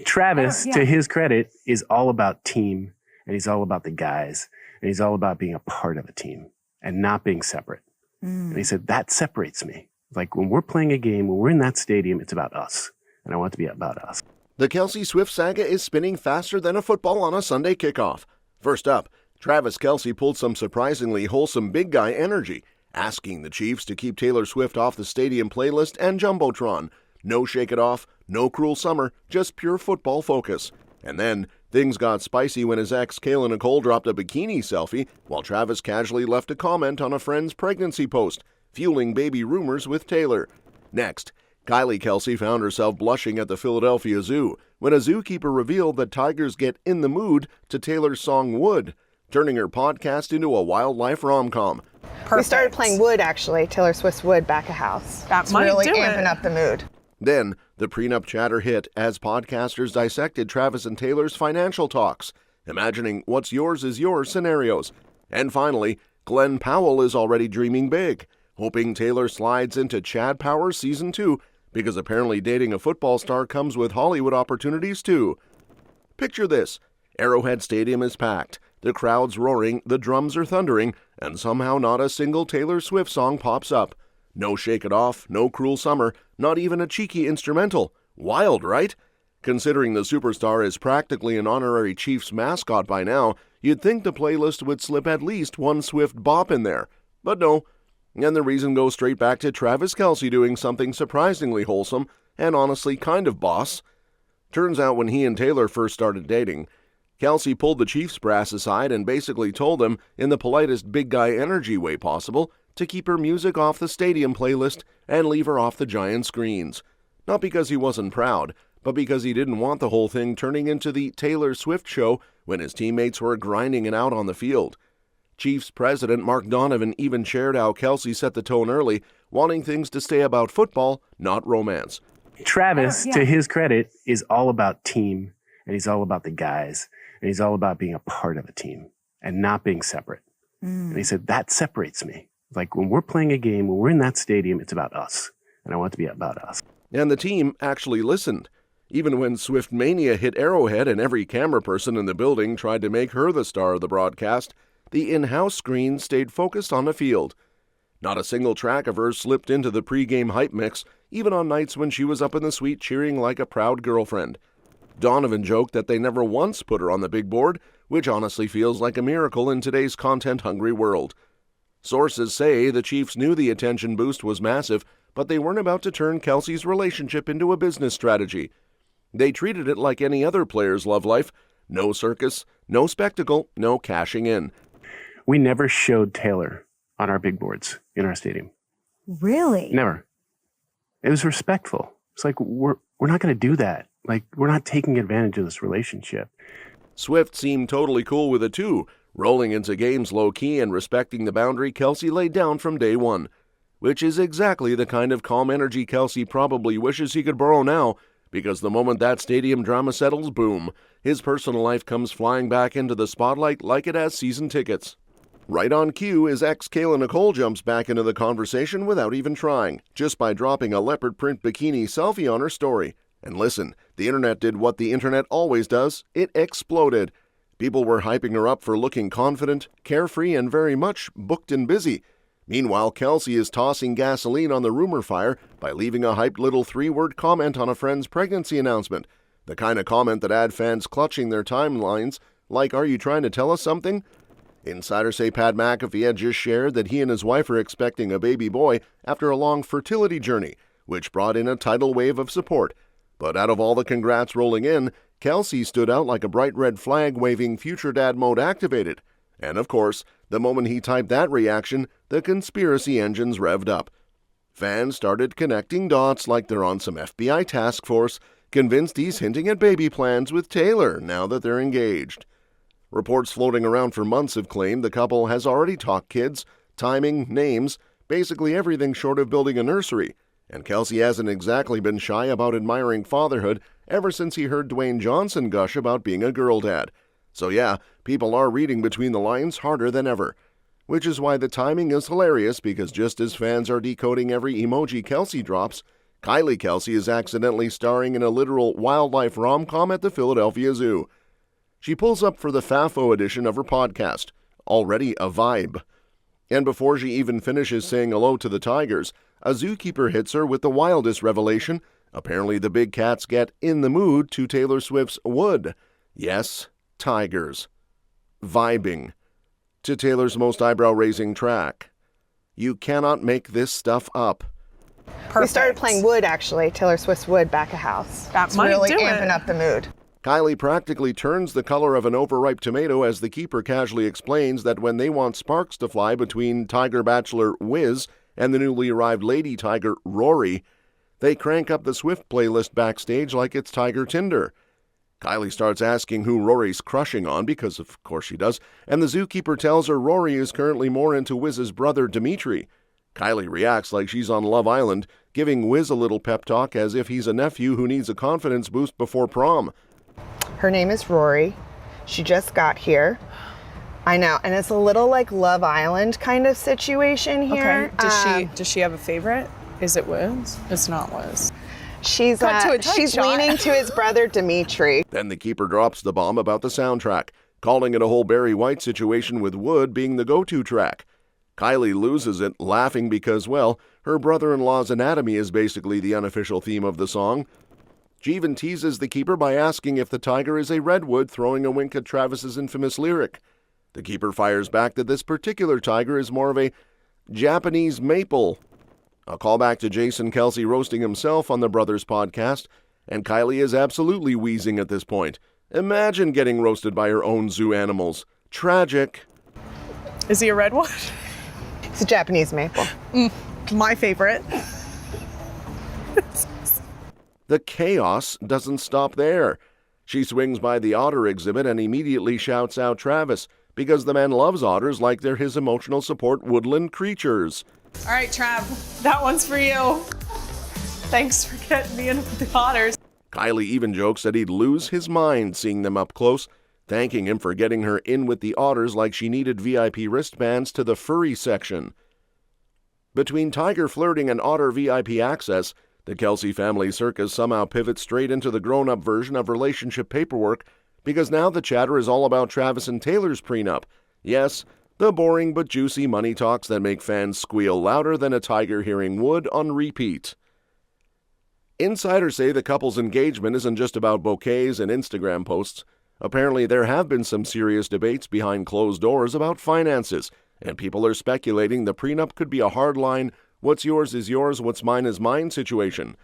Travis, to his credit, is all about team, and he's all about the guys, and he's all about being a part of a team and not being separate. And he said, that separates me. Like when we're playing a game, when we're in that stadium, it's about us, and I want it to be about us. The Kelce-Swift saga is spinning faster than a football on a Sunday kickoff. First up, Travis Kelce pulled some surprisingly wholesome big guy energy, asking the Chiefs to keep Taylor Swift off the stadium playlist and Jumbotron. No shake it off, no cruel summer, just pure football focus. And then, things got spicy when his ex Kayla Nicole dropped a bikini selfie, while Travis casually left a comment on a friend's pregnancy post, fueling baby rumors with Taylor. Next, Kylie Kelce found herself blushing at the Philadelphia Zoo when a zookeeper revealed that tigers get in the mood to Taylor's song Wood, turning her podcast into a wildlife rom-com. We started playing Wood, actually, Taylor Swift's Wood, back of house. That might really do amping it. up the mood. Then, the prenup chatter hit as podcasters dissected Travis and Taylor's financial talks, imagining what's yours is yours scenarios. And finally, Glen Powell is already dreaming big, hoping Taylor slides into Chad Power Season 2, because apparently dating a football star comes with Hollywood opportunities too. Picture this. Arrowhead Stadium is packed, the crowd's roaring, the drums are thundering, and somehow not a single Taylor Swift song pops up. No Shake It Off, no Cruel Summer, not even a cheeky instrumental. Wild, right? Considering the superstar is practically an honorary Chiefs mascot by now, you'd think the playlist would slip at least one Swift bop in there. But no. And the reason goes straight back to Travis Kelce doing something surprisingly wholesome and honestly kind of boss. Turns out when he and Taylor first started dating, Kelce pulled the Chiefs brass aside and basically told them, in the politest big guy energy way possible, to keep her music off the stadium playlist and leave her off the giant screens. Not because he wasn't proud, but because he didn't want the whole thing turning into the Taylor Swift show when his teammates were grinding it out on the field. Chiefs president Mark Donovan even shared how Kelce set the tone early, wanting things to stay about football, not romance. Travis, to his credit, is all about team, and he's all about the guys, and he's all about being a part of a team and not being separate. And he said, that separates me. Like when we're playing a game, when we're in that stadium, it's about us, and I want it to be about us. And the team actually listened. Even when Swift Mania hit Arrowhead and every camera person in the building tried to make her the star of the broadcast, the in-house screen stayed focused on the field. Not a single track of hers slipped into the pregame hype mix, even on nights when she was up in the suite cheering like a proud girlfriend. Donovan joked that they never once put her on the big board, which honestly feels like a miracle in today's content-hungry world. Sources say the Chiefs knew the attention boost was massive, but they weren't about to turn Kelce's relationship into a business strategy. They treated it like any other player's love life. No circus, no spectacle, no cashing in. We never showed Taylor on our big boards in our stadium. Really? Never. It was respectful. It's like, we're not going to do that. Like, we're not taking advantage of this relationship. Swift seemed totally cool with it too, rolling into games low-key and respecting the boundary Kelce laid down from day one, which is exactly the kind of calm energy Kelce probably wishes he could borrow now, because the moment that stadium drama settles, boom, his personal life comes flying back into the spotlight like it has season tickets. Right on cue, his ex Kayla Nicole jumps back into the conversation without even trying, just by dropping a leopard print bikini selfie on her story. And listen, the internet did what the internet always does. It exploded. People were hyping her up for looking confident, carefree, and very much booked and busy. Meanwhile, Kelce is tossing gasoline on the rumor fire by leaving a hyped little 3-word comment on a friend's pregnancy announcement. The kind of comment that had fans clutching their timelines, like, are you trying to tell us something? Insiders say Pat McAfee had just shared that he and his wife are expecting a baby boy after a long fertility journey, which brought in a tidal wave of support. But out of all the congrats rolling in, Kelce stood out like a bright red flag waving future dad mode activated. And of course, the moment he typed that reaction, the conspiracy engines revved up. Fans started connecting dots like they're on some FBI task force, convinced he's hinting at baby plans with Taylor now that they're engaged. Reports floating around for months have claimed the couple has already talked kids, timing, names, basically everything short of building a nursery. And Kelce hasn't exactly been shy about admiring fatherhood ever since he heard Dwayne Johnson gush about being a girl dad. So yeah, people are reading between the lines harder than ever. Which is why the timing is hilarious, because just as fans are decoding every emoji Kelce drops, Kylie Kelce is accidentally starring in a literal wildlife rom-com at the Philadelphia Zoo. She pulls up for the FAFO edition of her podcast, already a vibe. And before she even finishes saying hello to the tigers, a zookeeper hits her with the wildest revelation. Apparently the big cats get in the mood to Taylor Swift's Wood. Yes, tigers. Vibing to Taylor's most eyebrow-raising track. You cannot make this stuff up. Perfect. We started playing Wood, actually, Taylor Swift's Wood, back a house. That might really amping up the mood. Kylie practically turns the color of an overripe tomato as the keeper casually explains that when they want sparks to fly between Tiger Bachelor Wiz and the newly arrived lady tiger Rory, they crank up the Swift playlist backstage like it's Tiger Tinder. Kylie starts asking who Rory's crushing on, because of course she does, and the zookeeper tells her Rory is currently more into Wiz's brother Dimitri. Kylie reacts like she's on Love Island, giving Wiz a little pep talk as if he's a nephew who needs a confidence boost before prom. Her name is Rory. She just got here. I know, and it's a little like Love Island kind of situation here. Okay. Does she have a favorite? Is it Wiz? It's not Wiz. She's leaning to his brother Dimitri. Then the keeper drops the bomb about the soundtrack, calling it a whole Barry White situation with Wood being the go-to track. Kylie loses it, laughing because, well, her brother-in-law's anatomy is basically the unofficial theme of the song. She even teases the keeper by asking if the tiger is a redwood, throwing a wink at Travis's infamous lyric. The keeper fires back that this particular tiger is more of a Japanese maple. A callback to Jason Kelce roasting himself on the Brothers podcast, and Kylie is absolutely wheezing at this point. Imagine getting roasted by her own zoo animals. Tragic. Is he a redwood? It's a Japanese maple. My favorite. The chaos doesn't stop there. She swings by the otter exhibit and immediately shouts out Travis, because the man loves otters like they're his emotional support woodland creatures. All right, Trav, that one's for you. Thanks for getting me in with the otters. Kylie even jokes that he'd lose his mind seeing them up close, thanking him for getting her in with the otters like she needed VIP wristbands to the furry section. Between tiger flirting and otter VIP access, the Kelce family circus somehow pivots straight into the grown-up version of relationship paperwork, because now the chatter is all about Travis and Taylor's prenup. Yes, the boring but juicy money talks that make fans squeal louder than a tiger hearing Wood on repeat. Insiders say the couple's engagement isn't just about bouquets and Instagram posts. Apparently there have been some serious debates behind closed doors about finances, and people are speculating the prenup could be a hardline, what's yours is yours, what's mine is mine situation.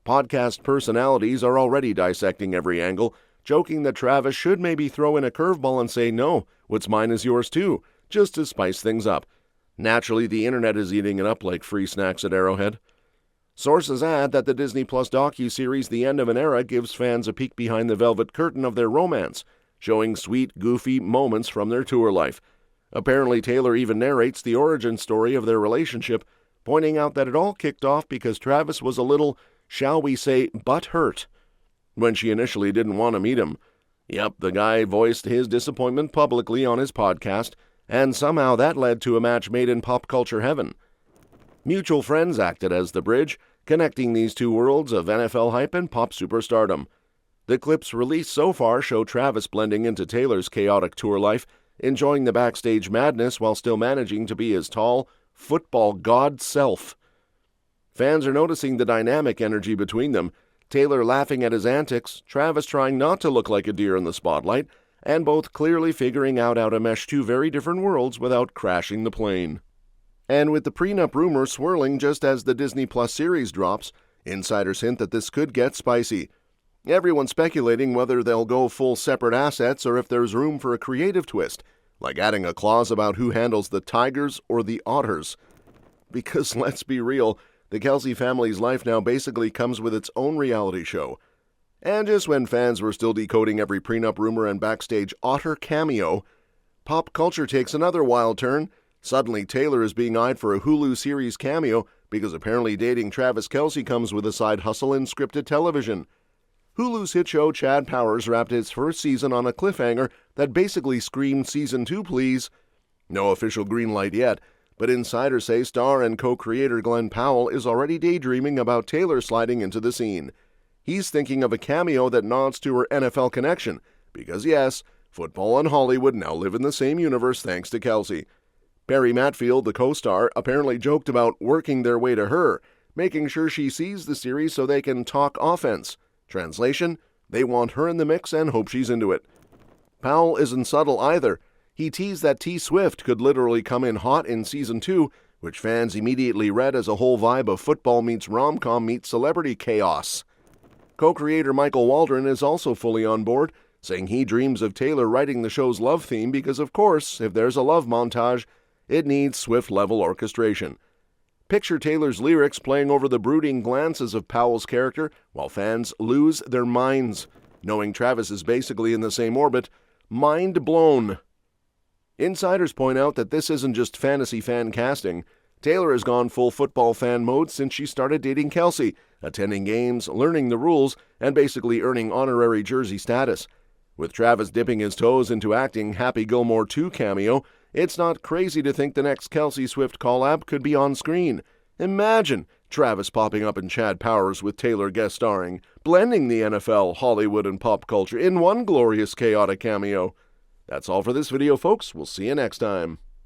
Podcast personalities are already dissecting every angle, joking that Travis should maybe throw in a curveball and say, no, what's mine is yours too, just to spice things up. Naturally, the internet is eating it up like free snacks at Arrowhead. Sources add that the Disney Plus docuseries The End of an Era gives fans a peek behind the velvet curtain of their romance, showing sweet, goofy moments from their tour life. Apparently, Taylor even narrates the origin story of their relationship, pointing out that it all kicked off because Travis was a little, shall we say, butthurt when she initially didn't want to meet him. Yep, the guy voiced his disappointment publicly on his podcast, and somehow that led to a match made in pop culture heaven. Mutual friends acted as the bridge, connecting these two worlds of NFL hype and pop superstardom. The clips released so far show Travis blending into Taylor's chaotic tour life, enjoying the backstage madness while still managing to be his tall, football god self. Fans are noticing the dynamic energy between them, Taylor laughing at his antics, Travis trying not to look like a deer in the spotlight, and both clearly figuring out how to mesh two very different worlds without crashing the plane. And with the prenup rumor swirling just as the Disney Plus series drops, insiders hint that this could get spicy. Everyone's speculating whether they'll go full separate assets or if there's room for a creative twist, like adding a clause about who handles the tigers or the otters. Because let's be real, the Kelce family's life now basically comes with its own reality show. And just when fans were still decoding every prenup rumor and backstage otter cameo, pop culture takes another wild turn. Suddenly, Taylor is being eyed for a Hulu series cameo because apparently dating Travis Kelce comes with a side hustle in scripted television. Hulu's hit show Chad Powers wrapped its first season on a cliffhanger that basically screamed Season 2 please. No official green light yet, But insiders say star and co-creator Glen Powell is already daydreaming about Taylor sliding into the scene. He's thinking of a cameo that nods to her NFL connection, because yes, football and Hollywood now live in the same universe thanks to Kelce. Barry Matfield, the co-star, apparently joked about working their way to her, making sure she sees the series so they can talk offense. Translation, they want her in the mix and hope she's into it. Powell isn't subtle either. He teased that T-Swift could literally come in hot in Season 2, which fans immediately read as a whole vibe of football meets rom-com meets celebrity chaos. Co-creator Michael Waldron is also fully on board, saying he dreams of Taylor writing the show's love theme because, of course, if there's a love montage, it needs Swift-level orchestration. Picture Taylor's lyrics playing over the brooding glances of Powell's character while fans lose their minds. Knowing Travis is basically in the same orbit, mind blown. Insiders point out that this isn't just fantasy fan casting. Taylor has gone full football fan mode since she started dating Kelce, attending games, learning the rules, and basically earning honorary jersey status. With Travis dipping his toes into acting Happy Gilmore 2 cameo, it's not crazy to think the next Kelsey-Swift collab could be on screen. Imagine Travis popping up in Chad Powers with Taylor guest starring, blending the NFL, Hollywood, and pop culture in one glorious chaotic cameo. That's all for this video, folks. We'll see you next time.